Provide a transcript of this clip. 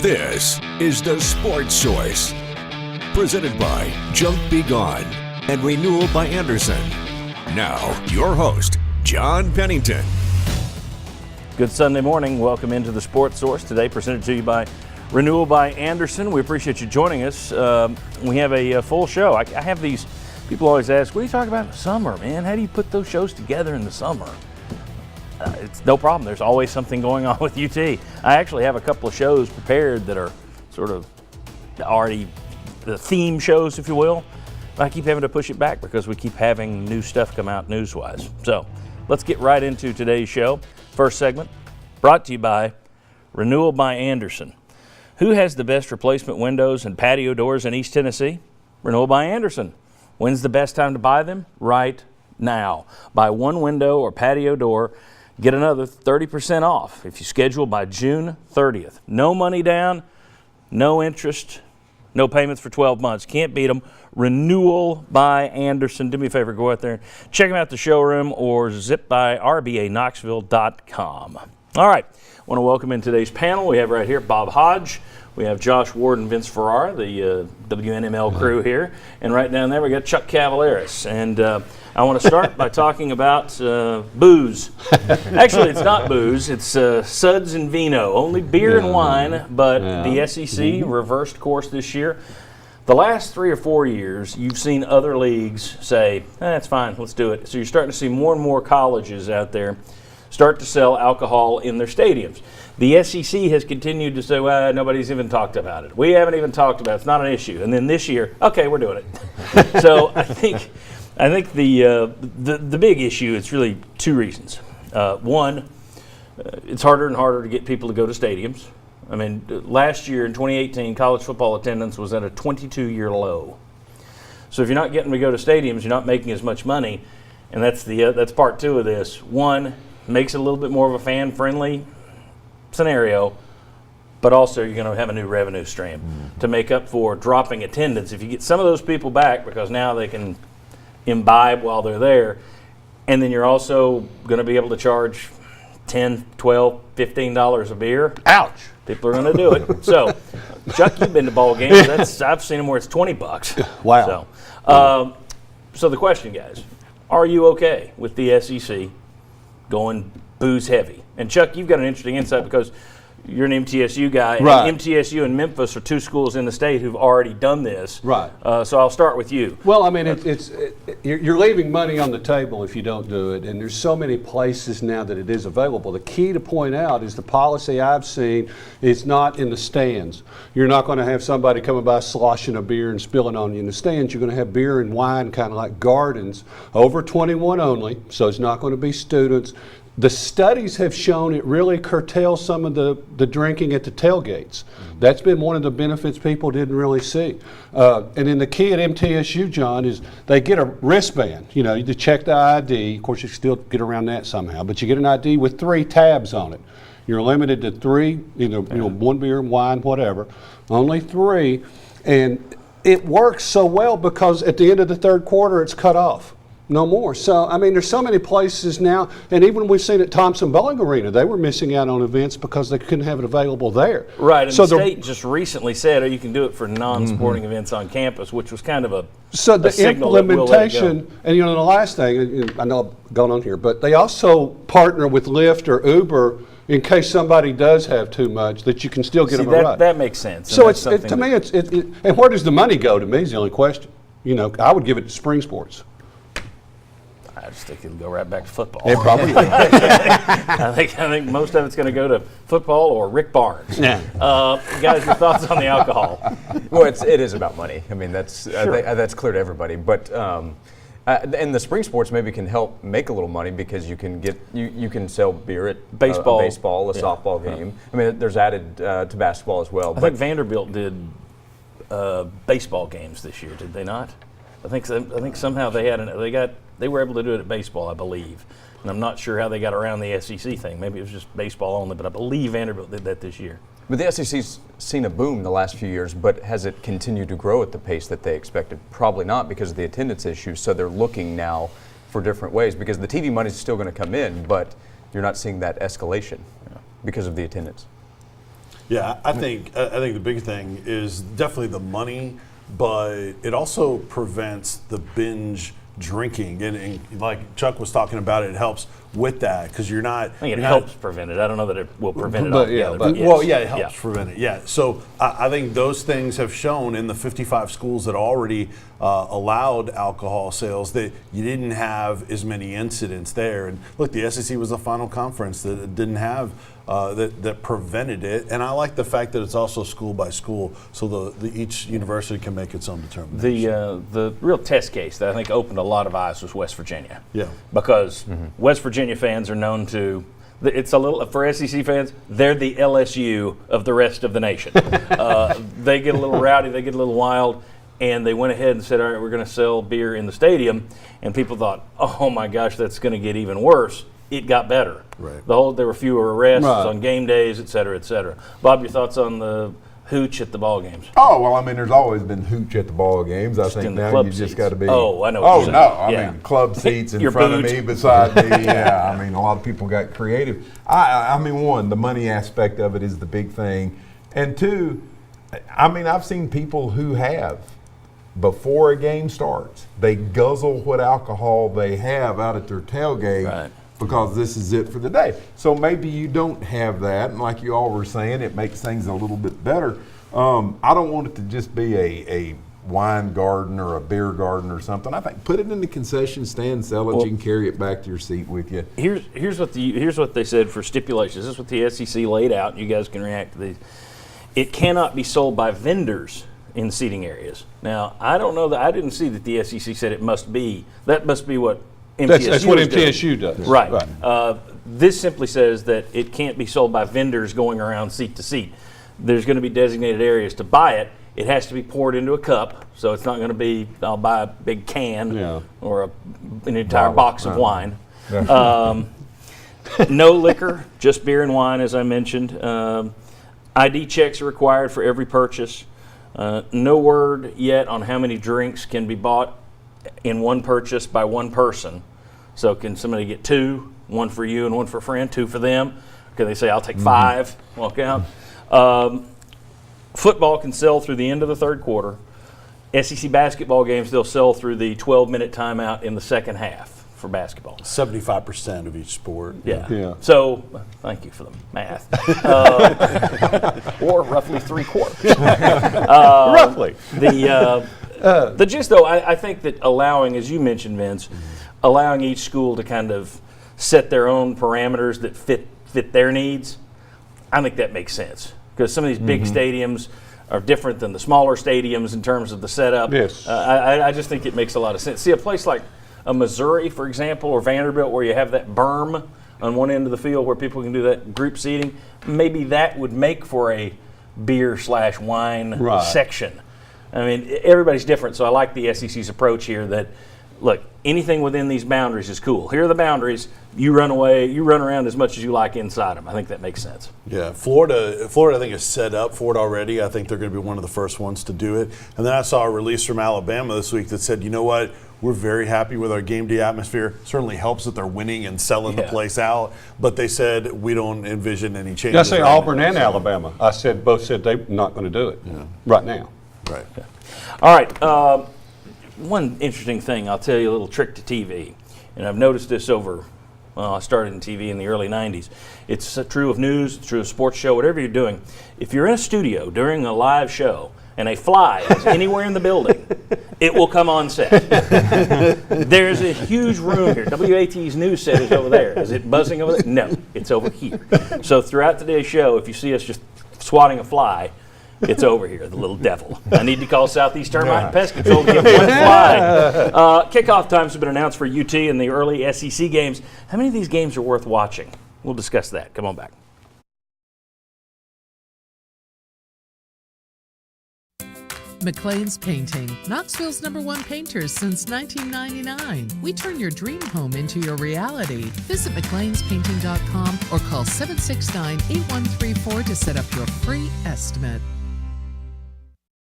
This is the Sports Source, presented by Junk Be Gone and Renewal by Anderson. Now, your host, John Pennington. Good Sunday morning. Welcome into the Sports Source today, presented to you by Renewal by Anderson. We appreciate you joining us. We have a full show. I have these people always ask, what do you talk about in the summer, man? How do you put those shows together in the summer? It's no problem. There's always something going on with UT. I actually have a couple of shows prepared that are sort of already the theme shows, if you will. But I keep having to push it back because we keep having new stuff come out news-wise. So let's get right into today's show. First segment, brought to you by Renewal by Anderson. Who has the best replacement windows and patio doors in East Tennessee? Renewal by Anderson. When's the best time to buy them? Right now. Buy one window or patio door, get another 30% off if you schedule by June 30th. No money down, no interest, no payments for 12 months. Can't beat them. Renewal by Anderson. Do me a favor, go out there and check them out at the showroom or zip by rbaknoxville.com. All right, I want to welcome in today's panel. We have right here Bob Hodge. We have Josh Ward and Vince Ferrara, the WNML crew here. And right down there we got Chuck Cavaleris. And I want to start by talking about booze. Actually, it's not booze. It's suds and vino. Only beer and wine. But the SEC reversed course this year. The last 3 or 4 years, you've seen other leagues say, that's fine, let's do it. So you're starting to see more and more colleges out there start to sell alcohol in their stadiums. The SEC has continued to say, well, nobody's even talked about it. We haven't even talked about it. It's not an issue. And then this year, okay, we're doing it. So I think the big issue, it's really two reasons. One, it's harder and harder to get people to go to stadiums. I mean, last year in 2018, college football attendance was at a 22-year low. So if you're not getting to go to stadiums, you're not making as much money, and that's part two of this. One, makes it a little bit more of a fan-friendly scenario, but also you're going to have a new revenue stream to make up for dropping attendance. If you get some of those people back, because now they can imbibe while they're there, and then you're also going to be able to charge $10, $12, $15 a beer. Ouch. People are going to do it. So, Chuck, you've been to ball games. I've seen them where it's $20. Wow. So the question, guys, are you okay with the SEC going booze heavy? And Chuck, you've got an interesting insight because you're an MTSU guy. Right. And MTSU and Memphis are two schools in the state who've already done this. Right. So I'll start with you. Well, I mean, you're leaving money on the table if you don't do it, and there's so many places now that it is available. The key to point out is the policy I've seen is not in the stands. You're not going to have somebody coming by sloshing a beer and spilling on you in the stands. You're going to have beer and wine kind of like gardens, over 21 only, so it's not going to be students. The studies have shown it really curtails some of the drinking at the tailgates. That's been one of the benefits people didn't really see. And then the key at MTSU, John, is they get a wristband. You know, you check the ID. Of course, you still get around that somehow, but you get an ID with 3 tabs on it. You're limited to 3, one beer, wine, whatever. Only 3. And it works so well because at the end of the third quarter, it's cut off. No more. So, I mean, there's so many places now, and even we've seen at Thompson Bowling Arena, they were missing out on events because they couldn't have it available there. Right, and so the state just recently said, you can do it for non-sporting events on campus, which was kind of a So the signal implementation, and the last thing, I know I'm going on here, but they also partner with Lyft or Uber in case somebody does have too much, that you can still get them a ride. That makes sense. So to me, and where does the money go to me is the only question. I would give it to spring sports. I just think it'll go right back to football. It probably will. I think most of it's going to go to football or Rick Barnes. Yeah. Guys, your thoughts on the alcohol? Well, it is about money. I mean, that's that's clear to everybody. But and the spring sports maybe can help make a little money because you can you can sell beer at baseball, a softball game. I mean, there's added to basketball as well. I think Vanderbilt did baseball games this year, did they not? I think somehow they were able to do it at baseball, I believe. And I'm not sure how they got around the SEC thing. Maybe it was just baseball only, but I believe Vanderbilt did that this year. But the SEC's seen a boom the last few years, but has it continued to grow at the pace that they expected? Probably not because of the attendance issues. So they're looking now for different ways because the TV money is still going to come in, but you're not seeing that escalation because of the attendance. Yeah, I think the big thing is definitely the money, but it also prevents the binge drinking, and like Chuck was talking about, it helps with that because you're not. I think it helps prevent it. I don't know that it will prevent it altogether. It helps prevent it. Yeah. So I think those things have shown in the 55 schools that already allowed alcohol sales that you didn't have as many incidents there. And look, the SEC was the final conference that didn't have that prevented it. And I like the fact that it's also school by school, so each university can make its own determination. The real test case that I think opened a lot of eyes was West Virginia. Yeah. Because West Virginia fans are known to, it's a little, for SEC fans, they're the LSU of the rest of the nation. They get a little rowdy, they get a little wild, and they went ahead and said, all right, we're going to sell beer in the stadium. And people thought, oh my gosh, that's going to get even worse. It got better. Right. There were fewer arrests on game days, et cetera, et cetera. Bob, your thoughts on the hooch at the ball games? Oh, well, I mean, there's always been hooch at the ball games. I think now you just got to be. Oh, I know what you're saying. I mean, club seats in front of me, beside me. Yeah, I mean, a lot of people got creative. I mean, one, the money aspect of it is the big thing. And two, I mean, I've seen people who have, before a game starts, they guzzle what alcohol they have out at their tailgate. Right. Because this is it for the day. So maybe you don't have that, and like you all were saying, it makes things a little bit better. I don't want it to just be a wine garden or a beer garden or something. I think put it in the concession stand, sell it, you can carry it back to your seat with you. Here's what they said for stipulations. This is what the SEC laid out, and you guys can react to these. It cannot be sold by vendors in seating areas. Now, I don't know that, I didn't see that the SEC said it must be. That must be what MTSU That's what is doing. MTSU does. Right. This simply says that it can't be sold by vendors going around seat to seat. There's going to be designated areas to buy it. It has to be poured into a cup, so it's not going to be, I'll buy a big can or an entire box of wine. No liquor, just beer and wine, as I mentioned. ID checks are required for every purchase. No word yet on how many drinks can be bought in one purchase by one person. So can somebody get two, one for you and one for a friend, two for them? Can they say, I'll take 5, walk out? Football can sell through the end of the third quarter. SEC basketball games, they'll sell through the 12-minute timeout in the second half for basketball. 75% of each sport. Yeah. So, thank you for the math. Or roughly 3/4. Roughly. The gist, though, I think that allowing, as you mentioned, Vince, allowing each school to kind of set their own parameters that fit their needs, I think that makes sense. Because some of these big stadiums are different than the smaller stadiums in terms of the setup. Yes. I just think it makes a lot of sense. See, a place like a Missouri, for example, or Vanderbilt, where you have that berm on one end of the field where people can do that group seating, maybe that would make for a beer/wine section. I mean, everybody's different, so I like the SEC's approach here that, look, anything within these boundaries is cool. Here are the boundaries. You run away, you run around as much as you like inside them. I think that makes sense. Yeah, Florida I think is set up for it already. I think they're going to be one of the first ones to do it. And then I saw a release from Alabama this week that said, you know what, we're very happy with our game day atmosphere. Certainly helps that they're winning and selling the place out. But they said we don't envision any changes. I say Auburn and Alabama. Both said they're not going to do it right now. Right. Okay. All right. One interesting thing, I'll tell you a little trick to TV. And I've noticed this I started in TV in the early 90s. It's true of news, it's true of sports show, whatever you're doing. If you're in a studio during a live show and a fly is anywhere in the building, it will come on set. There's a huge room here. WAT's news set is over there. Is it buzzing over there? No, it's over here. So throughout today's show, if you see us just swatting a fly, it's over here, the little devil. I need to call Southeast Termite and Pest Control to get one fly. Kickoff times have been announced for UT in the early SEC games. How many of these games are worth watching? We'll discuss that. Come on back. McLean's Painting, Knoxville's #1 painters since 1999. We turn your dream home into your reality. Visit McLeansPainting.com or call 769-8134 to set up your free estimate.